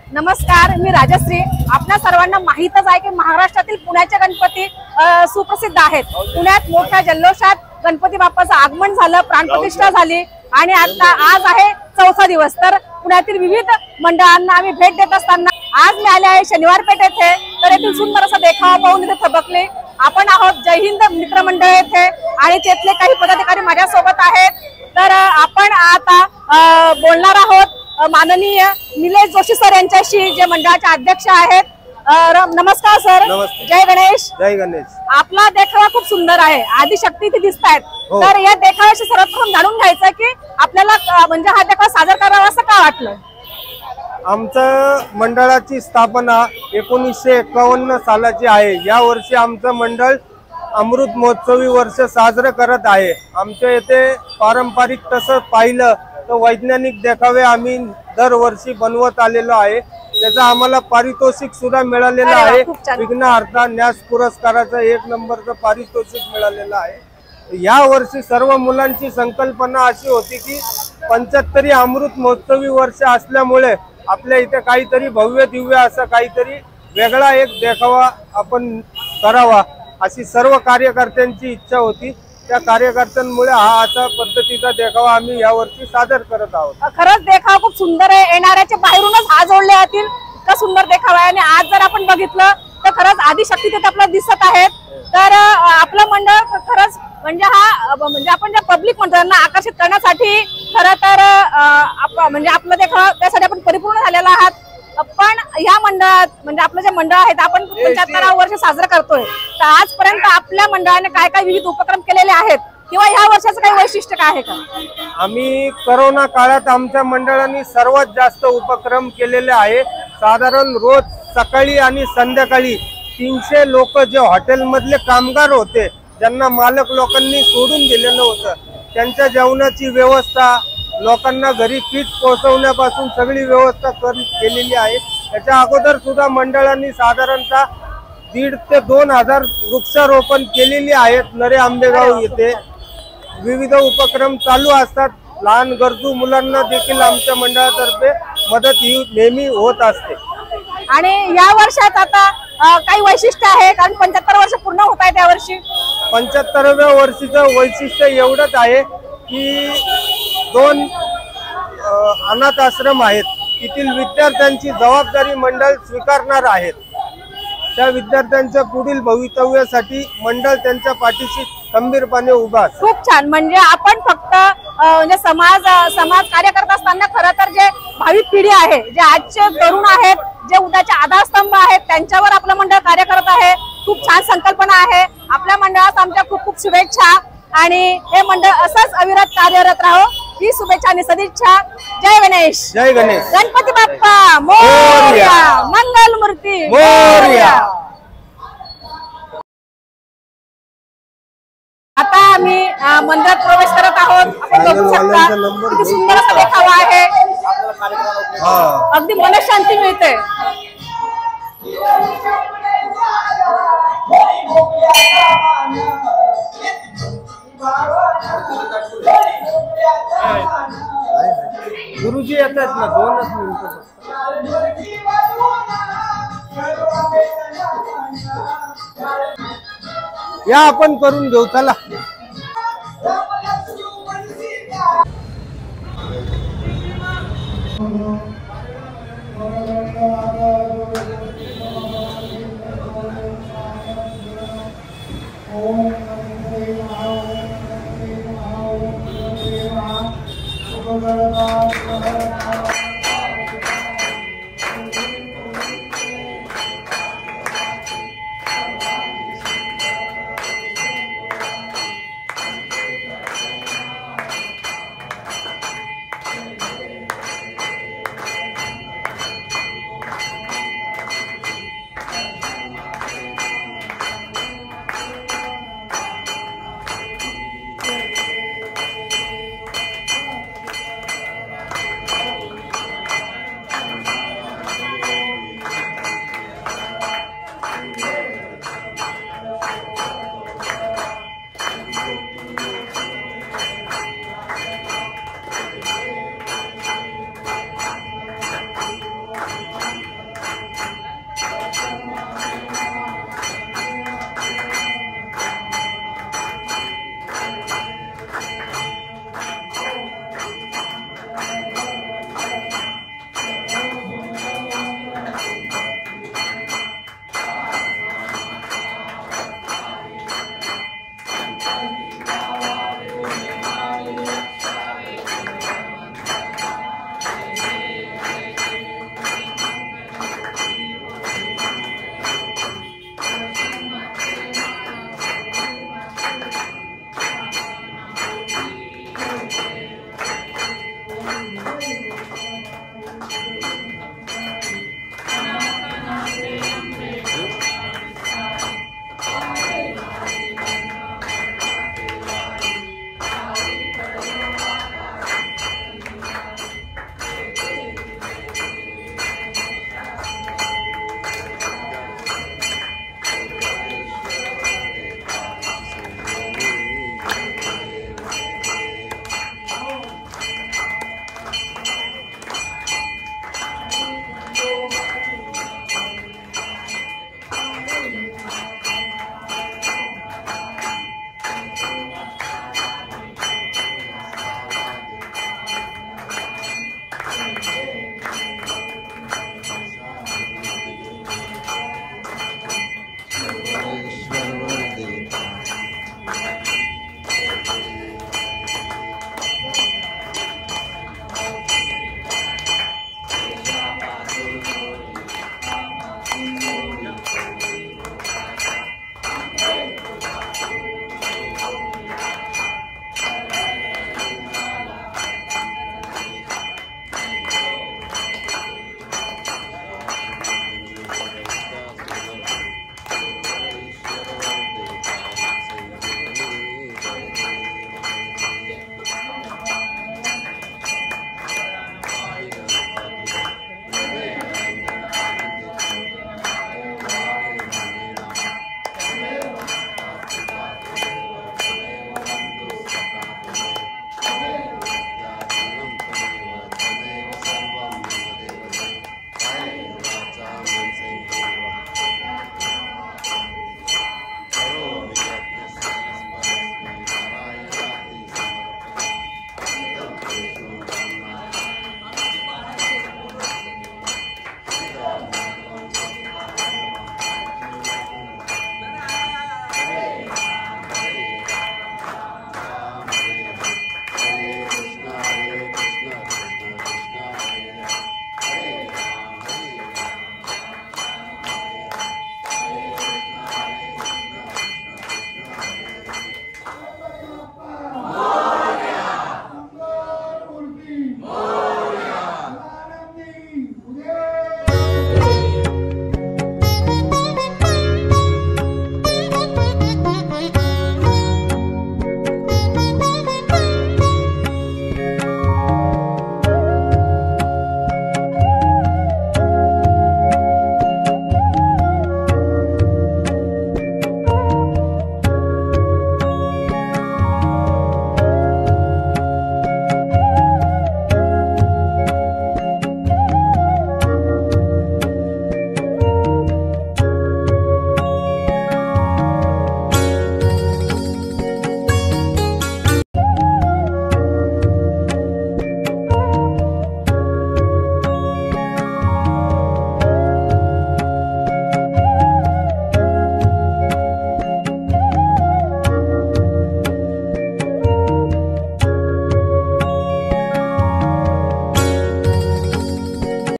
नमस्कार, मी राजश्री। आपल्या सर्वांना माहीतच आहे की महाराष्ट्रातील पुण्याचे गणपती सुप्रसिद्ध आहेत। पुण्यात मोठ्या जल्लोषात गणपती बाप्पाचं आगमन झालं, प्राणप्रतिष्ठा झाली आणि आता आज आहे चौथा दिवस। तर पुण्यातील विविध मंडळांना आम्ही भेट देत असताना आज मी आले आहे शनिवार पेठ येथे। तर येथील सुंदर असा देखावा पाहून इथे थबकले। आपण आहोत जय हिंद मित्रमंडळ येथे आणि तेथले काही पदाधिकारी माझ्या सोबत आहेत। तर आपण आता बोलणार आहोत माननीय निलेश जोशी सर यांच्याशी, जे मंडळाचे अध्यक्ष आहेत। नमस्कार सर। नमस्ते। जय गणेश। जय गणेश। आपला देखावा खूप सुंदर आहे, आदिशक्ती इथे दिसतायत। तर या देखाव्याशी सर्वप्रथम जाणून घ्यायचं की आपल्याला म्हणजे हा देखावा सादर करावा असं का वाटलं? आमचं मंडळाची स्थापना 1951 सालाची आहे। या वर्षी आमचं मंडळ अमृत महोत्सवी वर्ष साजरं करत आहे। आमच्या येथे पारंपरिक तसं पाहिलं तर वैज्ञानिक देखावे आम्ही दरवर्षी बनवत आलेलो आहे। त्याचा आम्हाला पारितोषिक सुद्धा मिळालेलं आहे। विघ्नहर्ता न्यास पुरस्काराचं 1 नंबरचं पारितोषिक मिळालेलं आहे। या वर्षी सर्व मुलांची संकल्पना अशी होती की 75 अमृत महोत्सवी वर्ष असल्यामुळे आपल्या इथे काहीतरी भव्य दिव्य असं काहीतरी वेगळा एक देखावा आपण करावा अशी सर्व कार्यकर्त्यांची इच्छा होती। त्या कार्यकर्त्यांमुळे हा अशा पद्धतीचा देखावा आम्ही या वर्षी सादर करत आहोत। खरंच देखावा खूप सुंदर आहे। येणाऱ्याच्या बाहेरूनच हात जोडले जातील, इतका सुंदर देखावा आहे। आणि आज जर आपण बघितलं तर खरंच आदिशक्ती तिथे आपल्याला दिसत आहेत। तर आपलं मंडळ खरंच म्हणजे आपण ज्या पब्लिक मंडळांना आकर्षित करण्यासाठी खरं तर म्हणजे आपलं देखावा त्यासाठी आपण परिपूर्ण झालेला आहात। पण या मंडळात म्हणजे आपलं जे मंडळ आहे आपण 75 वर्ष साजरं करतोय। तर आजपर्यंत आपल्या मंडळाने काय काय विविध उपक्रम केलेले आहेत किंवा या वर्षाचं काही वैशिष्ट्य काय आहे का? आम्ही कोरोना काळात आमच्या मंडळाने सर्वात जास्त उपक्रम केलेले आहे। साधारण रोज सकाळी आणि संध्याकाळी 300 लोक जे हॉटेलमधले कामगार होते, ज्यांना मालक लोकांनी सोडून दिलेलं होतं, त्यांच्या जेवणाची व्यवस्था, लोकांना घरी किट पोहोचवण्यापासून सगळी व्यवस्था केलेली आहे। त्याच्या अगोदर सुद्धा मंडळांनी साधारणतः 1,500 ते 2,000 वृक्षारोपण केलेली आहेत। नरे आंबेगाव येथे विविध उपक्रम चालू असतात। लहान गरजू मुलांना देखील आमच्या मंडळातर्फे मदत ही नेहमी होत असते। आणि या वर्षात आता काही वैशिष्ट्य आहे, कारण 75 वर्ष पूर्ण होत आहेत या वर्षी। 75व्या वर्षीचं वैशिष्ट्य एवढंच आहे की 2 अनाथ आश्रम आहेत, तेथील विद्यार्थ्यांची जबाबदारी मंडळ स्वीकारणार आहेत। त्या विद्यार्थ्यांच्या पुढील भवितव्यासाठी मंडळ त्यांच्या पाठीशी खंबीरपणे उभा आहे। खूप छान। म्हणजे आपण फक्त म्हणजे समाज कार्य करत असताना खरं तर जे भावी पिढी आहे, जे आजचे तरुण आहेत, जे उद्याचे आधारस्तंभ आहेत, त्यांच्यावर आपलं मंडळ कार्य करत आहे। खूप छान संकल्पना आहे। आपल्या मंडळात आमच्या खूप खूप शुभेच्छा आणि हे मंडळ असंच अविरत कार्यरत राहो ही शुभेच्छा आणि सदिच्छा। जय गणेश। जय गणेश। गणपती बाप्पा मोरया, मंगल मूर्ती मोरया। आता आम्ही मंदिरात प्रवेश करत आहोत। आपण बघू शकता किती सुंदर असा देखावा आहे। अगदी मनशांती मिळते। गुरुजी येतात ना, 2च मिनिटं। या आपण करून घेऊ, चला।